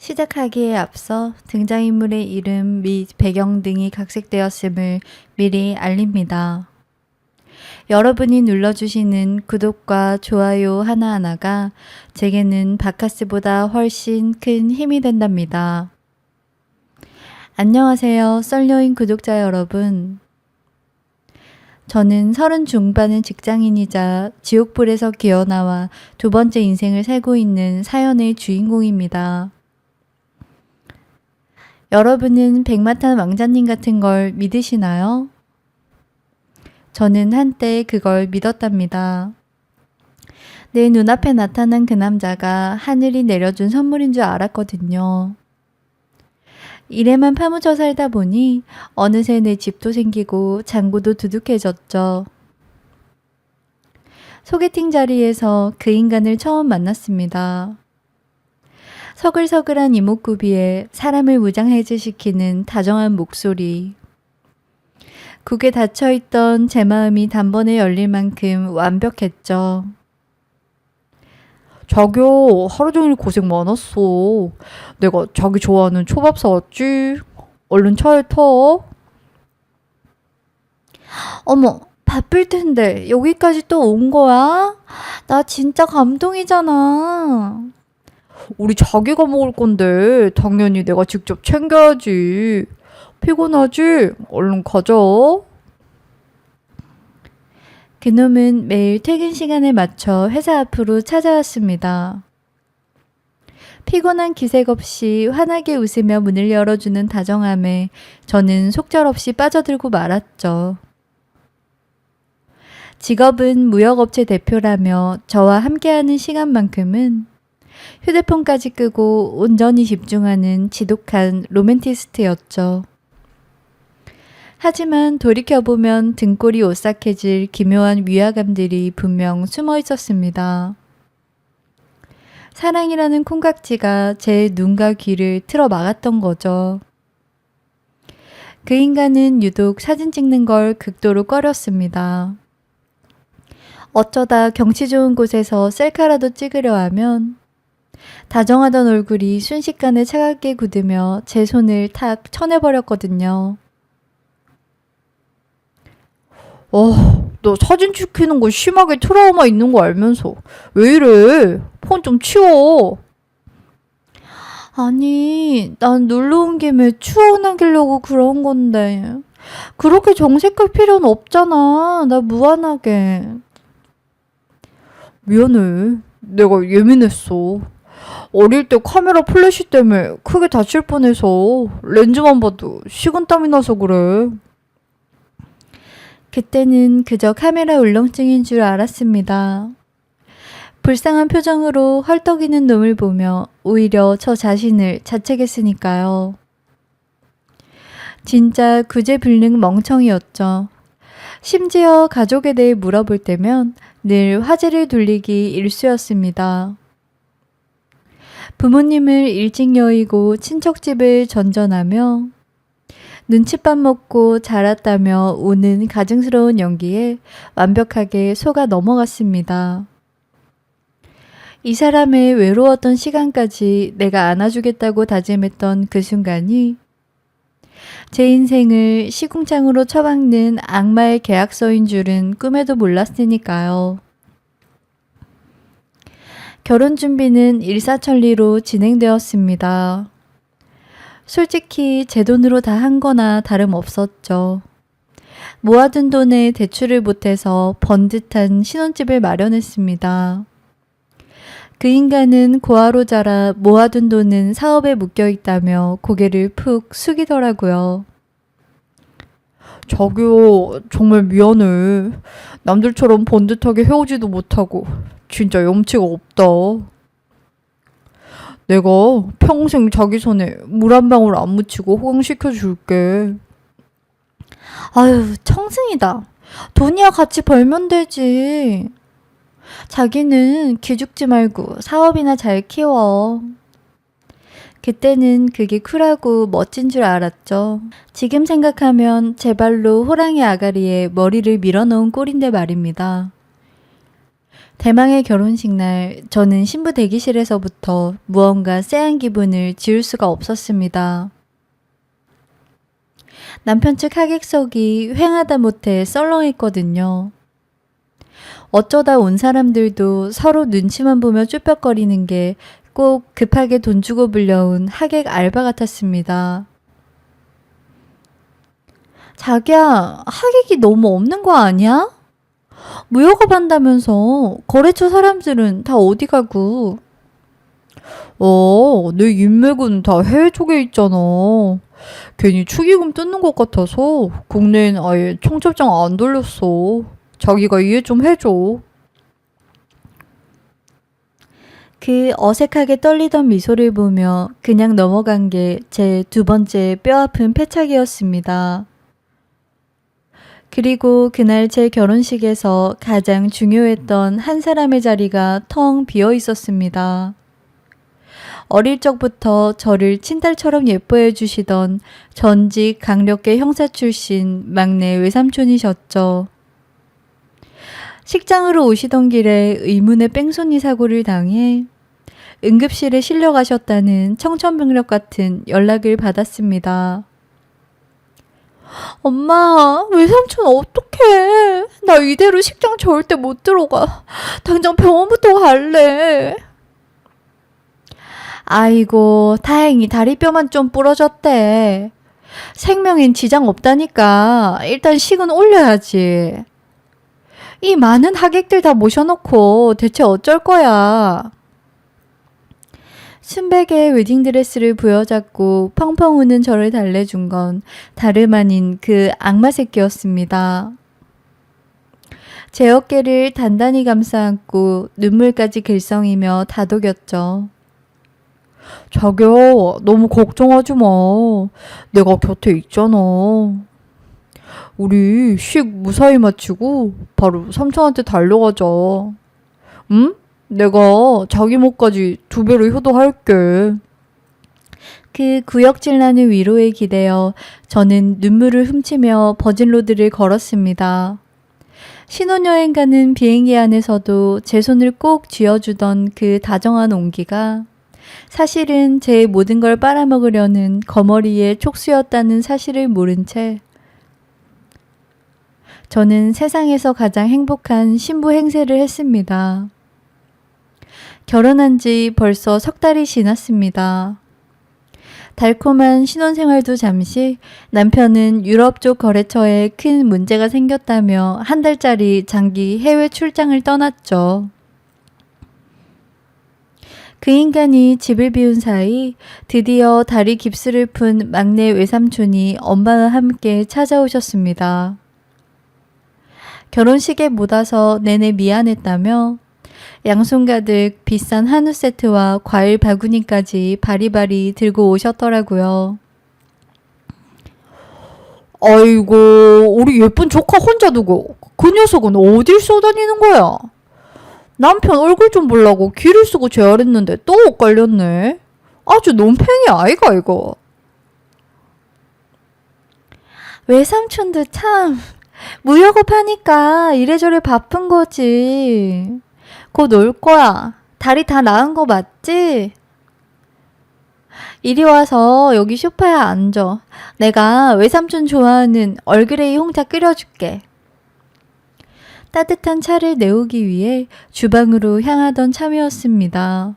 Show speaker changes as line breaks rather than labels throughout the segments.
시작하기에 앞서 등장인물의 이름 및 배경 등이 각색되었음을 미리 알립니다. 여러분이 눌러주시는 구독과 좋아요 하나하나가 제게는 바카스보다 훨씬 큰 힘이 된답니다. 안녕하세요, 썰녀인 구독자 여러분. 저는 30 중반의 직장인이자 지옥불에서 기어나와 두 번째 인생을 살고 있는 사연의 주인공입니다. 여러분은 백마탄 왕자님 같은 걸 믿으시나요? 저는 한때 그걸 믿었답니다. 내 눈앞에 나타난 그 남자가 하늘이 내려준 선물인 줄 알았거든요. 일에만 파묻혀 살다 보니 어느새 내 집도 생기고 장부도 두둑해졌죠. 소개팅 자리에서 그 인간을 처음 만났습니다. 서글서글한 이목구비에 사람을 무장해제시키는 다정한 목소리. 국에 닫혀있던 제 마음이 단번에 열릴 만큼 완벽했죠.
자기야, 하루 종일 고생 많았어. 내가 자기 좋아하는 초밥 사왔지? 얼른 차에 타.
어머, 바쁠 텐데 여기까지 또 온 거야? 나 진짜 감동이잖아.
우리 자기가 먹을 건데 당연히 내가 직접 챙겨야지. 피곤하지? 얼른 가자.
그놈은 매일 퇴근 시간에 맞춰 회사 앞으로 찾아왔습니다. 피곤한 기색 없이 환하게 웃으며 문을 열어주는 다정함에 저는 속절없이 빠져들고 말았죠. 직업은 무역업체 대표라며 저와 함께하는 시간만큼은 휴대폰까지 끄고 온전히 집중하는 지독한 로맨티스트였죠. 하지만 돌이켜보면 등골이 오싹해질 기묘한 위화감들이 분명 숨어 있었습니다. 사랑이라는 콩깍지가 제 눈과 귀를 틀어 막았던 거죠. 그 인간은 유독 사진 찍는 걸 극도로 꺼렸습니다. 어쩌다 경치 좋은 곳에서 셀카라도 찍으려 하면 다정하던 얼굴이 순식간에 차갑게 굳으며 제 손을 탁 쳐내버렸거든요.
너 사진 찍히는 거 심하게 트라우마 있는 거 알면서 왜 이래? 폰 좀 치워.
아니, 난 놀러 온 김에 추억남기려고 그런 건데. 그렇게 정색할 필요는 없잖아. 나 무한하게.
미안해. 내가 예민했어. 어릴 때 카메라 플래시 때문에 크게 다칠 뻔해서 렌즈만 봐도 식은땀이 나서 그래.
그때는 그저 카메라 울렁증인 줄 알았습니다. 불쌍한 표정으로 헐떡이는 놈을 보며 오히려 저 자신을 자책했으니까요. 진짜 구제불능 멍청이였죠. 심지어 가족에 대해 물어볼 때면 늘 화제를 돌리기 일쑤였습니다. 부모님을 일찍 여의고 친척집을 전전하며 눈칫밥 먹고 자랐다며 우는 가증스러운 연기에 완벽하게 속아 넘어갔습니다. 이 사람의 외로웠던 시간까지 내가 안아주겠다고 다짐했던 그 순간이 제 인생을 시궁창으로 처박는 악마의 계약서인 줄은 꿈에도 몰랐으니까요. 결혼 준비는 일사천리로 진행되었습니다. 솔직히 제 돈으로 다 한 거나 다름없었죠. 모아둔 돈에 대출을 못해서 번듯한 신혼집을 마련했습니다. 그 인간은 고아로 자라 모아둔 돈은 사업에 묶여있다며 고개를 푹 숙이더라고요.
자기야, 정말 미안해. 남들처럼 번듯하게 헤어지도 못하고 진짜 염치가 없다. 내가 평생 자기 손에 물 한 방울 안 묻히고 호강시켜 줄게.
아유, 청승이다. 돈이야 같이 벌면 되지. 자기는 기죽지 말고 사업이나 잘 키워. 그때는 그게 쿨하고 멋진 줄 알았죠. 지금 생각하면 제 발로 호랑이 아가리에 머리를 밀어넣은 꼴인데 말입니다. 대망의 결혼식 날 저는 신부 대기실에서부터 무언가 쎄한 기분을 지울 수가 없었습니다. 남편 측 하객석이 휑하다 못해 썰렁했거든요. 어쩌다 온 사람들도 서로 눈치만 보며 쭈뼛거리는 게 꼭 급하게 돈 주고 불려온 하객 알바 같았습니다. 자기야, 하객이 너무 없는 거 아니야? 무역업 한다면서 거래처 사람들은 다 어디 가고?
내 인맥은 다 해외 쪽에 있잖아. 괜히 축의금 뜯는 것 같아서 국내엔 아예 청첩장 안 돌렸어. 자기가 이해 좀 해줘.
그 어색하게 떨리던 미소를 보며 그냥 넘어간 게 제 두 번째 뼈아픈 패착이었습니다. 그리고 그날 제 결혼식에서 가장 중요했던 한 사람의 자리가 텅 비어 있었습니다. 어릴 적부터 저를 친딸처럼 예뻐해 주시던 전직 강력계 형사 출신 막내 외삼촌이셨죠. 식장으로 오시던 길에 의문의 뺑소니 사고를 당해 응급실에 실려가셨다는 청천벽력 같은 연락을 받았습니다.
엄마, 외삼촌 어떡해. 나 이대로 식장 절대 못 들어가. 당장 병원부터 갈래.
아이고, 다행히 다리뼈만 좀 부러졌대. 생명엔 지장 없다니까 일단 식은 올려야지. 이 많은 하객들 다 모셔놓고 대체 어쩔 거야. 순백의 웨딩드레스를 부여잡고 펑펑 우는 저를 달래준 건 다름 아닌 그 악마 새끼였습니다. 제 어깨를 단단히 감싸 안고 눈물까지 글썽이며 다독였죠.
자기야, 너무 걱정하지 마. 내가 곁에 있잖아. 우리 식 무사히 마치고 바로 삼촌한테 달려가자. 응? 내가 자기 몫까지 2배로 효도할게.
그 구역질나는 위로에 기대어 저는 눈물을 훔치며 버진로드를 걸었습니다. 신혼여행 가는 비행기 안에서도 제 손을 꼭 쥐어주던 그 다정한 온기가 사실은 제 모든 걸 빨아먹으려는 거머리의 촉수였다는 사실을 모른 채 저는 세상에서 가장 행복한 신부 행세를 했습니다. 결혼한 지 벌써 3달이 지났습니다. 달콤한 신혼생활도 잠시 남편은 유럽 쪽 거래처에 큰 문제가 생겼다며 1달짜리 장기 해외 출장을 떠났죠. 그 인간이 집을 비운 사이 드디어 다리 깁스를 푼 막내 외삼촌이 엄마와 함께 찾아오셨습니다. 결혼식에 못 와서 내내 미안했다며 양손 가득 비싼 한우 세트와 과일 바구니까지 바리바리 들고 오셨더라고요.
아이고, 우리 예쁜 조카 혼자 두고 그 녀석은 어딜 쏘다니는 거야? 남편 얼굴 좀 보려고 기를 쓰고 재활했는데 또 엇갈렸네. 아주 논팽이 아이가 이거.
외삼촌도 참 무역업 하니까 이래저래 바쁜 거지. 곧 올 거야. 다리 다 나은 거 맞지? 이리 와서 여기 소파에 앉아. 내가 외삼촌 좋아하는 얼그레이 홍차 끓여줄게. 따뜻한 차를 내오기 위해 주방으로 향하던 참이었습니다.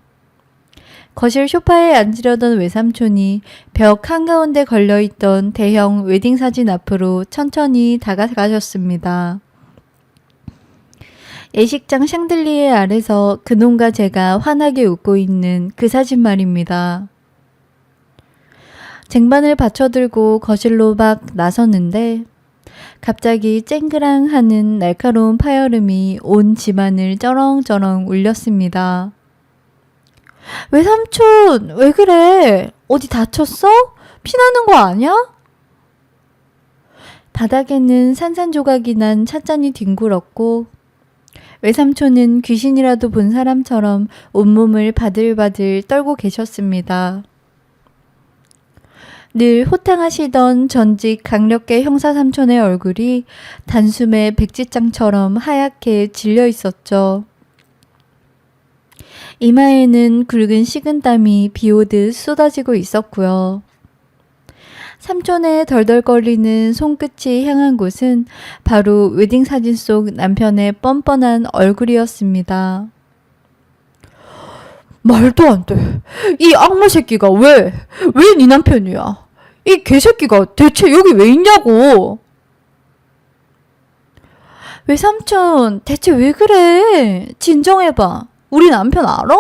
거실 소파에 앉으려던 외삼촌이 벽 한가운데 걸려있던 대형 웨딩 사진 앞으로 천천히 다가가셨습니다. 예식장 샹들리에 아래서 그놈과 제가 환하게 웃고 있는 그 사진 말입니다. 쟁반을 받쳐들고 거실로 막 나섰는데 갑자기 쨍그랑 하는 날카로운 파열음이 온 집안을 쩌렁쩌렁 울렸습니다. 외삼촌, 왜 그래? 어디 다쳤어? 피나는 거 아니야? 바닥에는 산산조각이 난 찻잔이 뒹굴었고 외삼촌은 귀신이라도 본 사람처럼 온몸을 바들바들 떨고 계셨습니다. 늘 호탕하시던 전직 강력계 형사삼촌의 얼굴이 단숨에 백지장처럼 하얗게 질려 있었죠. 이마에는 굵은 식은땀이 비오듯 쏟아지고 있었고요. 삼촌의 덜덜거리는 손끝이 향한 곳은 바로 웨딩 사진 속 남편의 뻔뻔한 얼굴이었습니다.
말도 안 돼. 이 악마 새끼가 왜 네 남편이야? 이 개새끼가 대체 여기 왜 있냐고.
외삼촌, 대체 왜 그래? 진정해봐. 우리 남편 알아?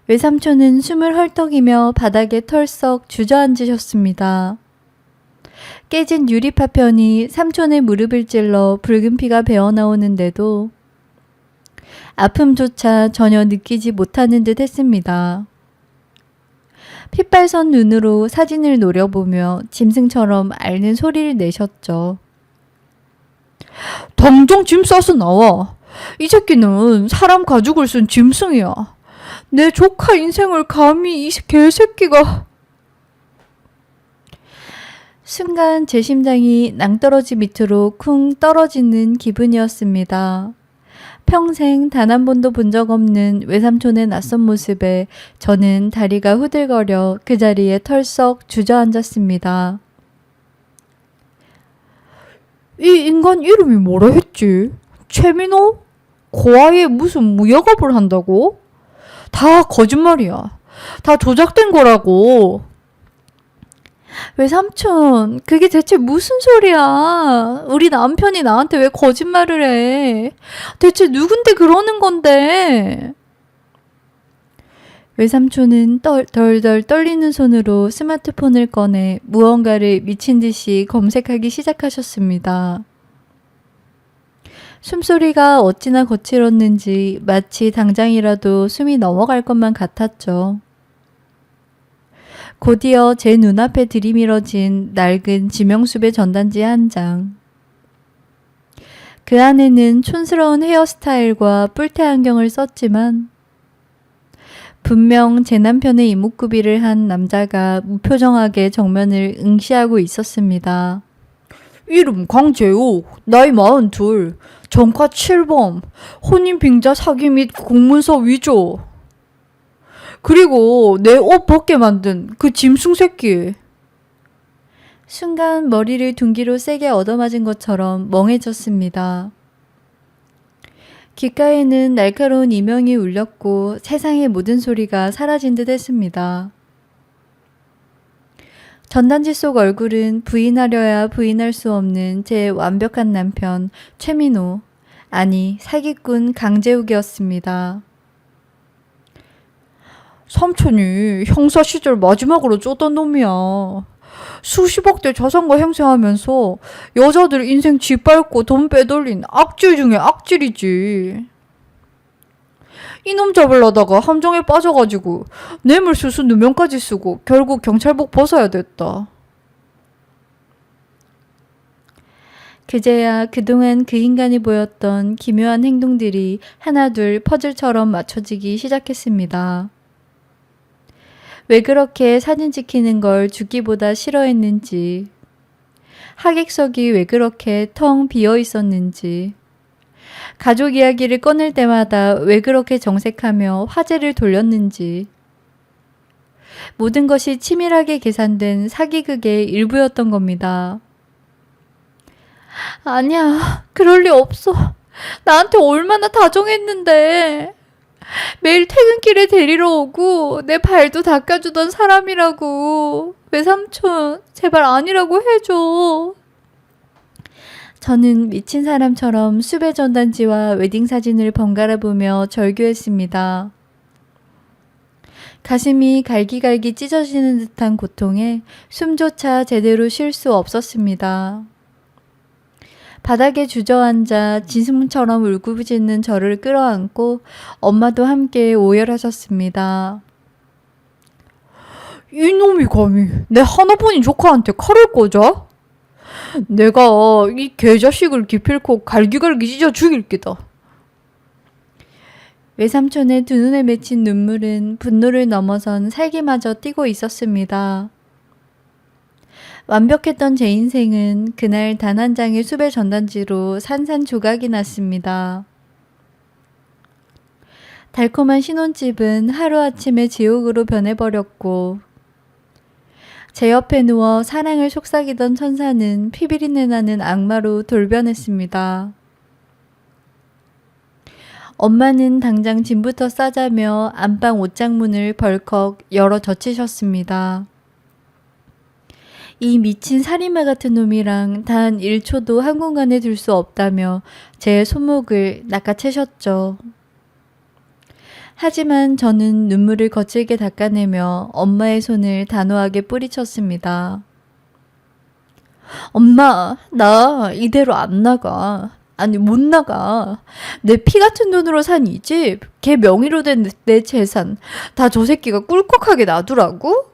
외삼촌은 숨을 헐떡이며 바닥에 털썩 주저앉으셨습니다. 깨진 유리 파편이 삼촌의 무릎을 찔러 붉은 피가 배어나오는데도 아픔조차 전혀 느끼지 못하는 듯 했습니다. 핏발선 눈으로 사진을 노려보며 짐승처럼 앓는 소리를 내셨죠.
당장 짐 싸서 나와. 이 새끼는 사람 가죽을 쓴 짐승이야. 내 조카 인생을 감히 이 개새끼가.
순간 제 심장이 낭떠러지 밑으로 쿵 떨어지는 기분이었습니다. 평생 단 한 번도 본 적 없는 외삼촌의 낯선 모습에 저는 다리가 후들거려 그 자리에 털썩 주저앉았습니다.
이 인간 이름이 뭐라 했지? 최민호? 그 아이에 무슨 무역업을 한다고? 다 거짓말이야. 다 조작된 거라고.
외삼촌, 그게 대체 무슨 소리야? 우리 남편이 나한테 왜 거짓말을 해? 대체 누군데 그러는 건데? 외삼촌은 덜덜 떨리는 손으로 스마트폰을 꺼내 무언가를 미친 듯이 검색하기 시작하셨습니다. 숨소리가 어찌나 거칠었는지 마치 당장이라도 숨이 넘어갈 것만 같았죠. 곧이어 제 눈앞에 들이밀어진 낡은 지명수배 전단지 한 장. 그 안에는 촌스러운 헤어스타일과 뿔테 안경을 썼지만 분명 제 남편의 이목구비를 한 남자가 무표정하게 정면을 응시하고 있었습니다.
이름 강재욱, 나이 42, 전과 7범, 혼인빙자 사기 및 공문서 위조. 그리고 내 옷 벗게 만든 그 짐승 새끼.
순간 머리를 둔기로 세게 얻어맞은 것처럼 멍해졌습니다. 귓가에는 날카로운 이명이 울렸고 세상의 모든 소리가 사라진 듯 했습니다. 전단지 속 얼굴은 부인하려야 부인할 수 없는 제 완벽한 남편 최민호, 아니 사기꾼 강재욱이었습니다.
삼촌이 형사 시절 마지막으로 쫓던 놈이야. 수십억대 자산가 행세하면서 여자들 인생 짓밟고 돈 빼돌린 악질 중에 악질이지. 이놈 잡으려다가 함정에 빠져가지고 뇌물수수 누명까지 쓰고 결국 경찰복 벗어야 됐다.
그제야 그동안 그 인간이 보였던 기묘한 행동들이 하나둘 퍼즐처럼 맞춰지기 시작했습니다. 왜 그렇게 사진 찍히는 걸 죽기보다 싫어했는지, 하객석이 왜 그렇게 텅 비어 있었는지, 가족 이야기를 꺼낼 때마다 왜 그렇게 정색하며 화제를 돌렸는지, 모든 것이 치밀하게 계산된 사기극의 일부였던 겁니다. 아니야, 그럴 리 없어. 나한테 얼마나 다정했는데. 매일 퇴근길에 데리러 오고 내 발도 닦아주던 사람이라고. 외삼촌, 제발 아니라고 해줘. 저는 미친 사람처럼 수배 전단지와 웨딩 사진을 번갈아 보며 절규했습니다. 가슴이 갈기갈기 찢어지는 듯한 고통에 숨조차 제대로 쉴 수 없었습니다. 바닥에 주저앉아 짐승처럼 울부짖는 저를 끌어안고 엄마도 함께 오열하셨습니다.
이놈이 감히 내 하나뿐인 조카한테 칼을 꽂아? 내가 이 개자식을 기필코 갈기갈기 찢어 죽일 기다.
외삼촌의 두 눈에 맺힌 눈물은 분노를 넘어선 살기마저 띠고 있었습니다. 완벽했던 제 인생은 그날 단 1 장의 수배 전단지로 산산조각이 났습니다. '이 놈이 감히 내 하나뿐인 조카한테 칼을 꽂아?' 내가 이 개자식을 기필코 갈기갈기 찢어 죽일 기다. 외삼촌의 두 눈에 맺힌 눈물은 분노를 넘어선 살기마저 띠고 있었습니다. 완벽했던 제 인생은 그날 단 1 장의 수배 전단지로 산산조각이 났습니다. 달콤한 신혼집은 하루아침에 지옥으로 변해버렸고 제 옆에 누워 사랑을 속삭이던 천사는 피비린내 나는 악마로 돌변했습니다. 엄마는 당장 짐부터 싸자며 안방 옷장문을 벌컥 열어 젖히셨습니다. 이 미친 살인마 같은 놈이랑 단 1초도 한 공간에 둘 수 없다며 제 손목을 낚아채셨죠. 하지만 저는 눈물을 거칠게 닦아내며 엄마의 손을 단호하게 뿌리쳤습니다. 엄마, 나 이대로 안 나가. 아니, 못 나가. 내 피 같은 돈으로 산 이 집, 걔 명의로 된 내 재산, 다 저 새끼가 꿀꺽하게 놔두라고?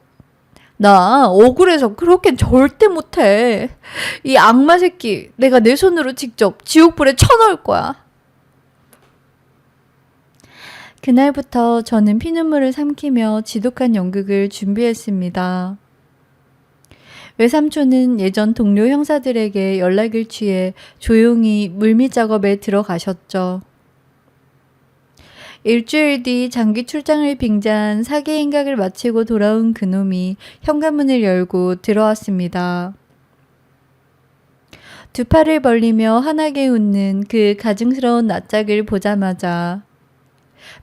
나 억울해서 그렇겐 절대 못해. 이 악마 새끼, 내가 내 손으로 직접 지옥불에 쳐넣을 거야. 그날부터 저는 피눈물을 삼키며 지독한 연극을 준비했습니다. 외삼촌은 예전 동료 형사들에게 연락을 취해 조용히 물밑 작업에 들어가셨죠. 일주일 뒤 장기 출장을 빙자한 사기 행각을 마치고 돌아온 그놈이 현관문을 열고 들어왔습니다. 두 팔을 벌리며 환하게 웃는 그 가증스러운 낯짝을 보자마자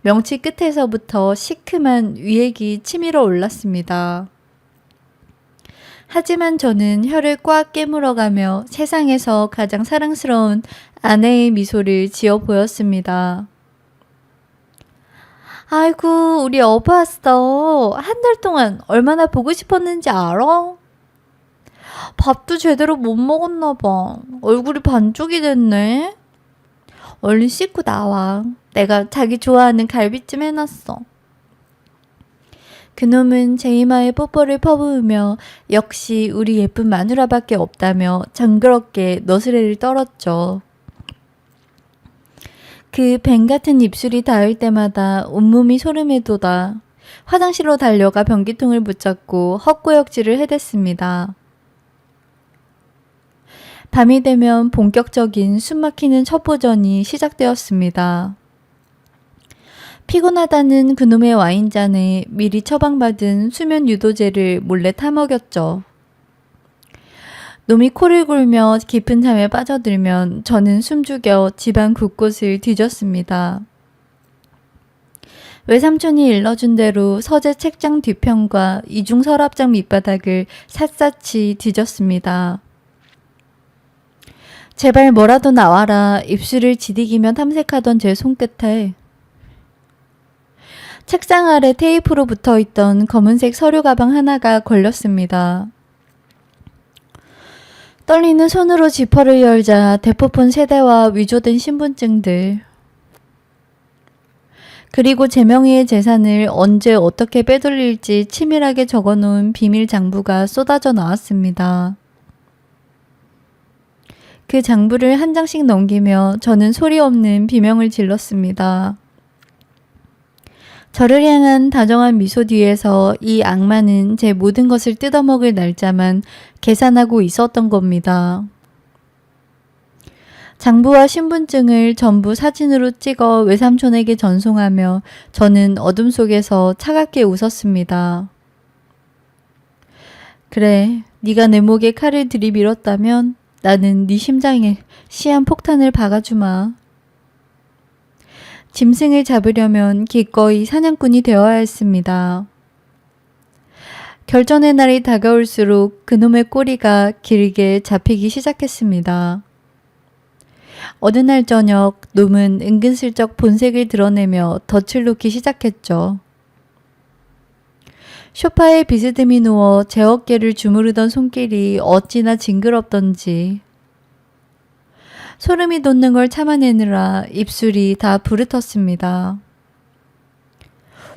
명치 끝에서부터 시큼한 위액이 치밀어 올랐습니다. 하지만 저는 혀를 꽉 깨물어가며 세상에서 가장 사랑스러운 아내의 미소를 지어 보였습니다. 아이고, 우리 여보 왔어. 한 달 동안 얼마나 보고 싶었는지 알아? 밥도 제대로 못 먹었나 봐. 얼굴이 반쪽이 됐네. 얼른 씻고 나와. 내가 자기 좋아하는 갈비찜 해놨어. 그놈은 제 이마에 뽀뽀를 퍼부으며 역시 우리 예쁜 마누라밖에 없다며 정그럽게 너스레를 떨었죠. 그 뱀 같은 입술이 닿을 때마다 온몸이 소름에 돋아 화장실로 달려가 변기통을 붙잡고 헛구역질을 해댔습니다. 밤이 되면 본격적인 숨막히는 첩보전이 시작되었습니다. 피곤하다는 그놈의 와인잔에 미리 처방받은 수면 유도제를 몰래 타먹였죠. 놈이 코를 골며 깊은 잠에 빠져들면 저는 숨죽여 집안 곳곳을 뒤졌습니다. 외삼촌이 일러준 대로 서재 책장 뒤편과 이중 서랍장 밑바닥을 샅샅이 뒤졌습니다. 제발 뭐라도 나와라 입술을 지디기며 탐색하던 제 손끝에 책상 아래 테이프로 붙어있던 검은색 서류 가방 하나가 걸렸습니다. 떨리는 손으로 지퍼를 열자 대포폰 세대와 위조된 신분증들 그리고 제 명의의 재산을 언제 어떻게 빼돌릴지 치밀하게 적어놓은 비밀 장부가 쏟아져 나왔습니다. 그 장부를 한 장씩 넘기며 저는 소리 없는 비명을 질렀습니다. 저를 향한 다정한 미소 뒤에서 이 악마는 제 모든 것을 뜯어먹을 날짜만 계산하고 있었던 겁니다. 장부와 신분증을 전부 사진으로 찍어 외삼촌에게 전송하며 저는 어둠 속에서 차갑게 웃었습니다. 그래, 네가 내 목에 칼을 들이밀었다면 나는 네 심장에 시한폭탄을 박아주마. 짐승을 잡으려면 기꺼이 사냥꾼이 되어야 했습니다. 결전의 날이 다가올수록 그놈의 꼬리가 길게 잡히기 시작했습니다. 어느 날 저녁 놈은 은근슬쩍 본색을 드러내며 덫을 놓기 시작했죠. 소파에 비스듬히 누워 제 어깨를 주무르던 손길이 어찌나 징그럽던지 소름이 돋는 걸 참아내느라 입술이 다 부르텄습니다.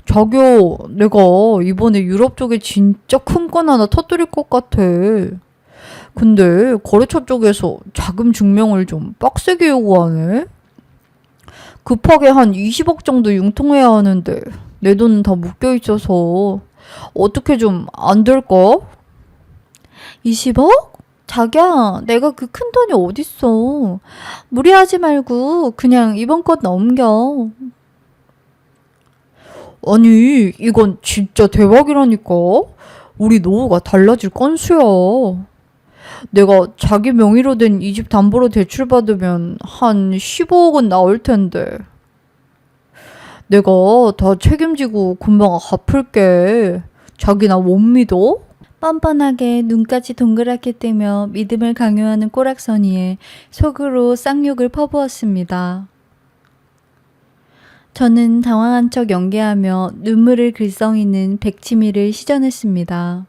자기야, 내가 이번에 유럽 쪽에 진짜 큰 건 하나 터뜨릴 것 같아. 근데 거래처 쪽에서 자금 증명을 좀 빡세게 요구하네. 급하게 한 20억 정도 융통해야 하는데 내 돈은 다 묶여 있어서 어떻게 좀 안 될까? 20억? 자기야, 내가 그 큰 돈이 어딨어. 무리하지 말고 그냥 이번 것 넘겨.
아니, 이건 진짜 대박이라니까. 우리 노후가 달라질 건수야. 내가 자기 명의로 된 이 집 담보로 대출받으면 한 15억은 나올 텐데. 내가 다 책임지고 금방 갚을게. 자기 나 못 믿어?
뻔뻔하게 눈까지 동그랗게 뜨며 믿음을 강요하는 꼬락서니에 속으로 쌍욕을 퍼부었습니다. 저는 당황한 척 연기하며 눈물을 글썽이는 백치미를 시전했습니다.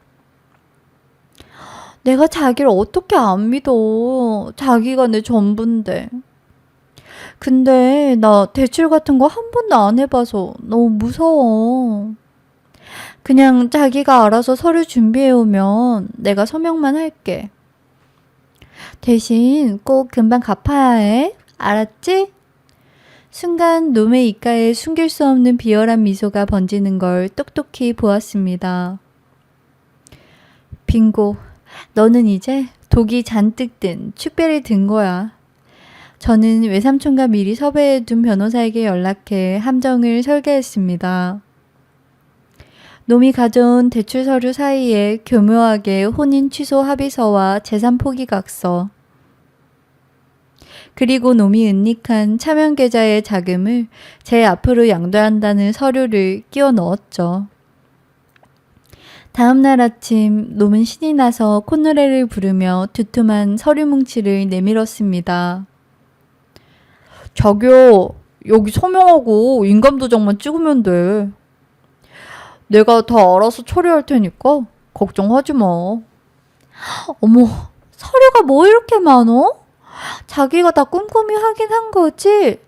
내가 자기를 어떻게 안 믿어. 자기가 내 전부인데. 근데 나 대출 같은 거 한 번도 안 해봐서 너무 무서워. 그냥 자기가 알아서 서류 준비해오면 내가 서명만 할게. 대신 꼭 금방 갚아야 해. 알았지? 순간 놈의 입가에 숨길 수 없는 비열한 미소가 번지는 걸 똑똑히 보았습니다. 빙고. 너는 이제 독이 잔뜩 든 축배를 든 거야. 저는 외삼촌과 미리 섭외해둔 변호사에게 연락해 함정을 설계했습니다. 놈이 가져온 대출 서류 사이에 교묘하게 혼인 취소 합의서와 재산 포기각서, 그리고 놈이 은닉한 차명 계좌의 자금을 제 앞으로 양도한다는 서류를 끼워 넣었죠. 다음 날 아침 놈은 신이 나서 콧노래를 부르며 두툼한 서류 뭉치를 내밀었습니다.
자기야, 여기 서명하고 인감도장만 찍으면 돼. 내가 다 알아서 처리할 테니까 걱정하지 마.
어머, 서류가 뭐 이렇게 많어? 자기가 다 꼼꼼히 확인한 거지?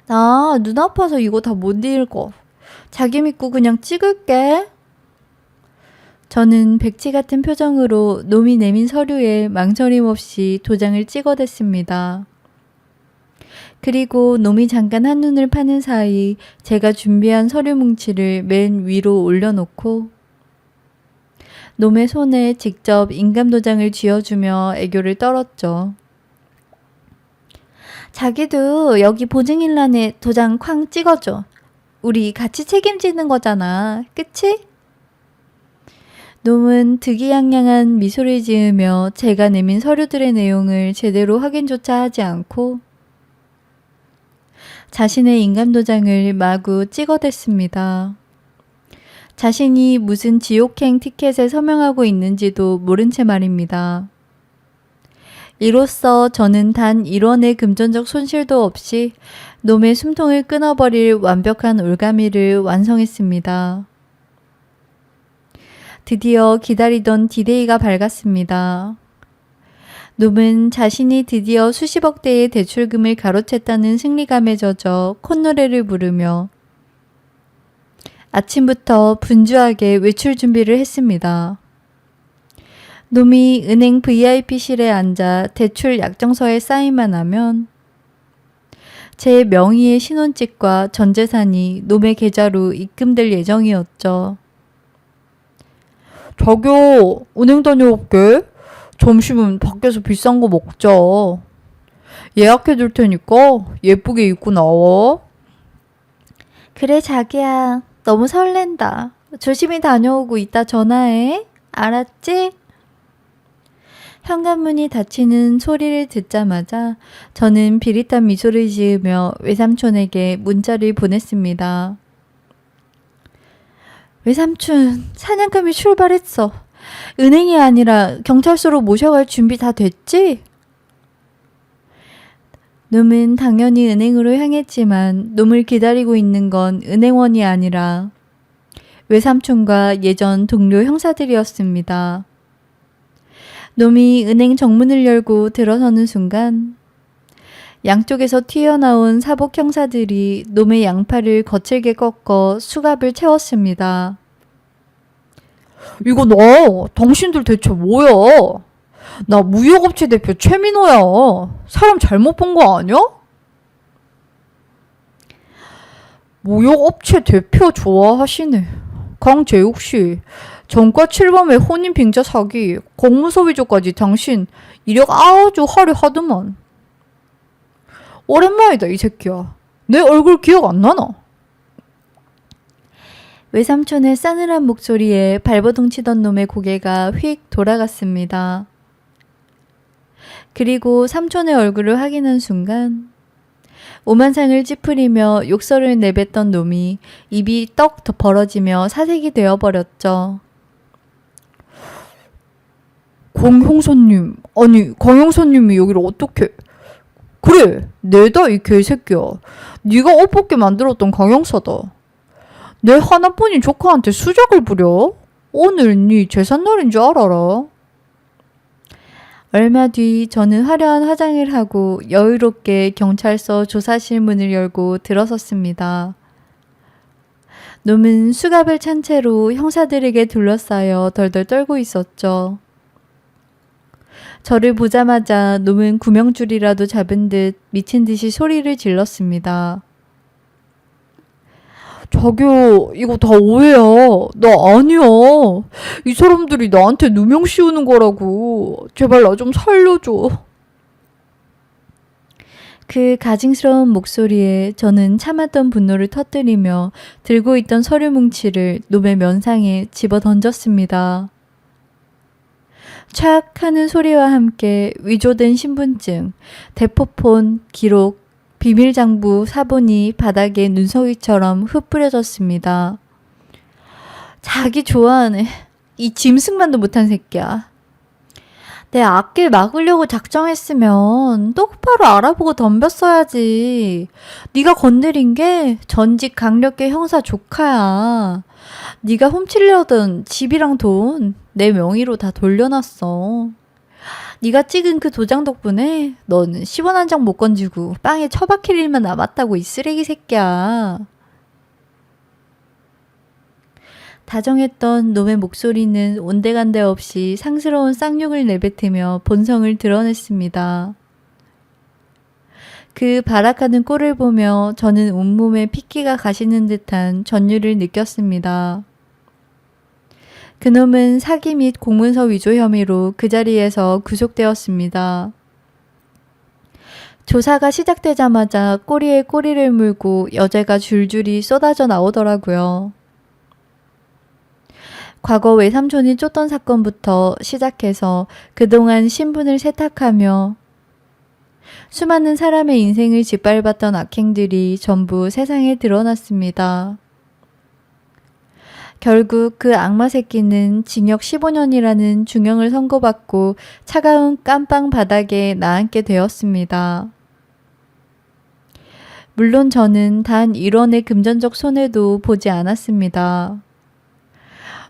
나 눈 아파서 이거 다 못 읽어. 자기 믿고 그냥 찍을게. 저는 백치 같은 표정으로 놈이 내민 서류에 망설임 없이 도장을 찍어댔습니다. 그리고 놈이 잠깐 한눈을 파는 사이 제가 준비한 서류 뭉치를 맨 위로 올려놓고 놈의 손에 직접 인감도장을 쥐어주며 애교를 떨었죠. 자기도 여기 보증인란에 도장 쾅 찍어줘. 우리 같이 책임지는 거잖아. 그치? 놈은 득이양양한 미소를 지으며 제가 내민 서류들의 내용을 제대로 확인조차 하지 않고 자신의 인감도장을 마구 찍어댔습니다. 자신이 무슨 지옥행 티켓에 서명하고 있는지도 모른 채 말입니다. 이로써 저는 단 1원의 금전적 손실도 없이 놈의 숨통을 끊어버릴 완벽한 올가미를 완성했습니다. 드디어 기다리던 디데이가 밝았습니다. 놈은 자신이 드디어 수십억 대의 대출금을 가로챘다는 승리감에 젖어 콧노래를 부르며 아침부터 분주하게 외출 준비를 했습니다. 놈이 은행 VIP실에 앉아 대출 약정서에 사인만 하면 제 명의의 신혼집과 전 재산이 놈의 계좌로 입금될 예정이었죠.
자기야, 은행 다녀올게. 점심은 밖에서 비싼 거 먹자. 예약해둘 테니까 예쁘게 입고 나와.
그래 자기야, 너무 설렌다. 조심히 다녀오고 이따 전화해. 알았지? 현관문이 닫히는 소리를 듣자마자 저는 비릿한 미소를 지으며 외삼촌에게 문자를 보냈습니다. 외삼촌, 사냥감이 출발했어. 은행이 아니라 경찰서로 모셔갈 준비 다 됐지? 놈은 당연히 은행으로 향했지만 놈을 기다리고 있는 건 은행원이 아니라 외삼촌과 예전 동료 형사들이었습니다. 놈이 은행 정문을 열고 들어서는 순간 양쪽에서 튀어나온 사복 형사들이 놈의 양팔을 거칠게 꺾어 수갑을 채웠습니다.
이거 나, 당신들 대체 뭐야? 나 무역업체 대표 최민호야. 사람 잘못 본 거 아니야? 무역업체 대표 좋아하시네. 강재욱씨, 전과 7범의 혼인 빙자 사기, 공문서 위조까지 당신 이력 아주 화려하더만. 오랜만이다 이 새끼야. 내 얼굴 기억 안 나나?
외삼촌의 싸늘한 목소리에 발버둥 치던 놈의 고개가 휙 돌아갔습니다. 그리고 삼촌의 얼굴을 확인한 순간 오만상을 찌푸리며 욕설을 내뱉던 놈이 입이 떡 벌어지며 사색이 되어버렸죠.
강 형사님, 아니 강 형사님이 여기를 어떻게... 그래, 내다 이 개새끼야. 네가 옷 벗게 만들었던 강 형사다. 내 하나뿐인 조카한테 수작을 부려? 오늘 네 제삿날인 줄 알아라.
얼마 뒤 저는 화려한 화장을 하고 여유롭게 경찰서 조사실 문을 열고 들어섰습니다. 놈은 수갑을 찬 채로 형사들에게 둘러싸여 덜덜 떨고 있었죠. 저를 보자마자 놈은 구명줄이라도 잡은 듯 미친 듯이 소리를 질렀습니다.
자기야, 이거 다 오해야. 나 아니야. 이 사람들이 나한테 누명 씌우는 거라고. 제발 나 좀 살려줘.
그 가증스러운 목소리에 저는 참았던 분노를 터뜨리며 들고 있던 서류 뭉치를 놈의 면상에 집어 던졌습니다. 촥 하는 소리와 함께 위조된 신분증, 대포폰, 기록, 비밀장부, 사본이 바닥에 눈속이처럼 흩뿌려졌습니다. 자기 좋아하네. 이 짐승만도 못한 새끼야. 내 앞길 막으려고 작정했으면 똑바로 알아보고 덤볐어야지. 네가 건드린 게 전직 강력계 형사 조카야. 네가 훔치려던 집이랑 돈 내 명의로 다 돌려놨어. 네가 찍은 그 도장 덕분에 넌 10원 한 장 못 건지고 빵에 처박힐 일만 남았다고 이 쓰레기 새끼야. 다정했던 놈의 목소리는 온데간데 없이 상스러운 쌍욕을 내뱉으며 본성을 드러냈습니다. 그 발악하는 꼴을 보며 저는 온몸에 핏기가 가시는 듯한 전율을 느꼈습니다. 그놈은 사기 및 공문서 위조 혐의로 그 자리에서 구속되었습니다. 조사가 시작되자마자 꼬리에 꼬리를 물고 여죄가 줄줄이 쏟아져 나오더라고요. 과거 외삼촌이 쫓던 사건부터 시작해서 그동안 신분을 세탁하며 수많은 사람의 인생을 짓밟았던 악행들이 전부 세상에 드러났습니다. 결국 그 악마 새끼는 징역 15년이라는 중형을 선고받고 차가운 깜빵 바닥에 나앉게 되었습니다. 물론 저는 단 1원의 금전적 손해도 보지 않았습니다.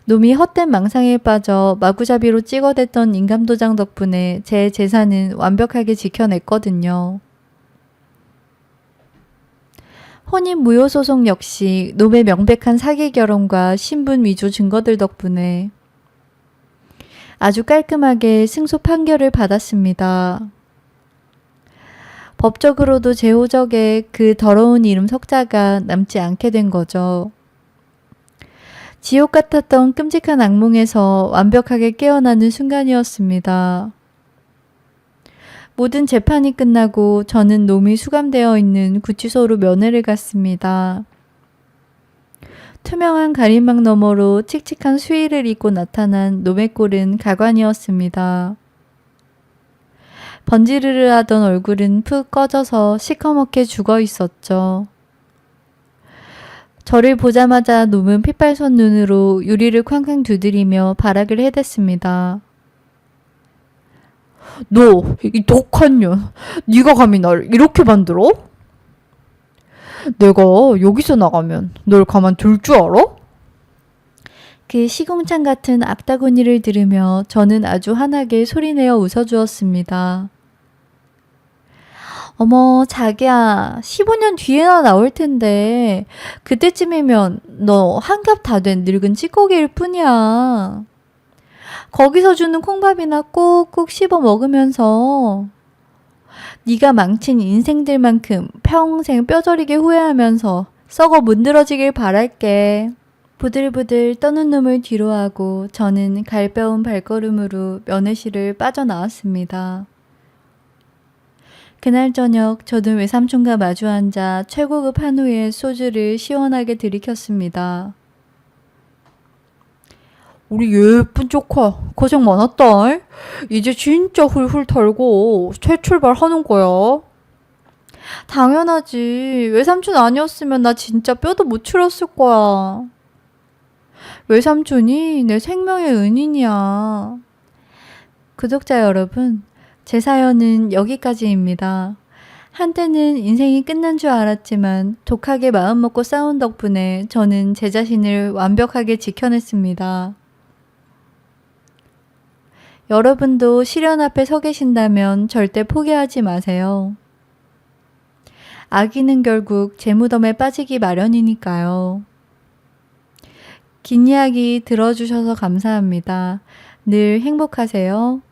놈이 헛된 망상에 빠져 마구잡이로 찍어댔던 인감도장 덕분에 제 재산은 완벽하게 지켜냈거든요. 혼인무효소송 역시 놈의 명백한 사기 결혼과 신분 위조 증거들 덕분에 아주 깔끔하게 승소 판결을 받았습니다. 법적으로도 제 호적에 그 더러운 이름 석자가 남지 않게 된 거죠. 지옥 같았던 끔찍한 악몽에서 완벽하게 깨어나는 순간이었습니다. 모든 재판이 끝나고 저는 놈이 수감되어 있는 구치소로 면회를 갔습니다. 투명한 가림막 너머로 칙칙한 수의를 입고 나타난 놈의 꼴은 가관이었습니다. 번지르르 하던 얼굴은 푹 꺼져서 시커멓게 죽어 있었죠. 저를 보자마자 놈은 핏발선 눈으로 유리를 쾅쾅 두드리며 발악을 해댔습니다.
너, 이 독한 년, 네가 감히 날 이렇게 만들어? 내가 여기서 나가면 널 가만 둘 줄 알아?
그 시궁창 같은 악다구니를 들으며 저는 아주 환하게 소리내어 웃어주었습니다. 어머, 자기야, 15년 뒤에나 나올 텐데 그때쯤이면 너 한갑 다 된 늙은 찌꺼기일 뿐이야. 거기서 주는 콩밥이나 꼭꼭 씹어 먹으면서 네가 망친 인생들만큼 평생 뼈저리게 후회하면서 썩어 문드러지길 바랄게. 부들부들 떠는 놈을 뒤로하고 저는 갈배운 발걸음으로 면회실을 빠져나왔습니다. 그날 저녁 저는 외삼촌과 마주 앉아 최고급 한우의 소주를 시원하게 들이켰습니다.
우리 예쁜 조카 고생 많았다. 이제 진짜 훌훌 털고 새 출발하는 거야.
당연하지. 외삼촌 아니었으면 나 진짜 뼈도 못 추렸을 거야. 외삼촌이 내 생명의 은인이야. 구독자 여러분, 제 사연은 여기까지입니다. 한때는 인생이 끝난 줄 알았지만 독하게 마음 먹고 싸운 덕분에 저는 제 자신을 완벽하게 지켜냈습니다. 여러분도 시련 앞에 서 계신다면 절대 포기하지 마세요. 아기는 결국 제 무덤에 빠지기 마련이니까요. 긴 이야기 들어주셔서 감사합니다. 늘 행복하세요.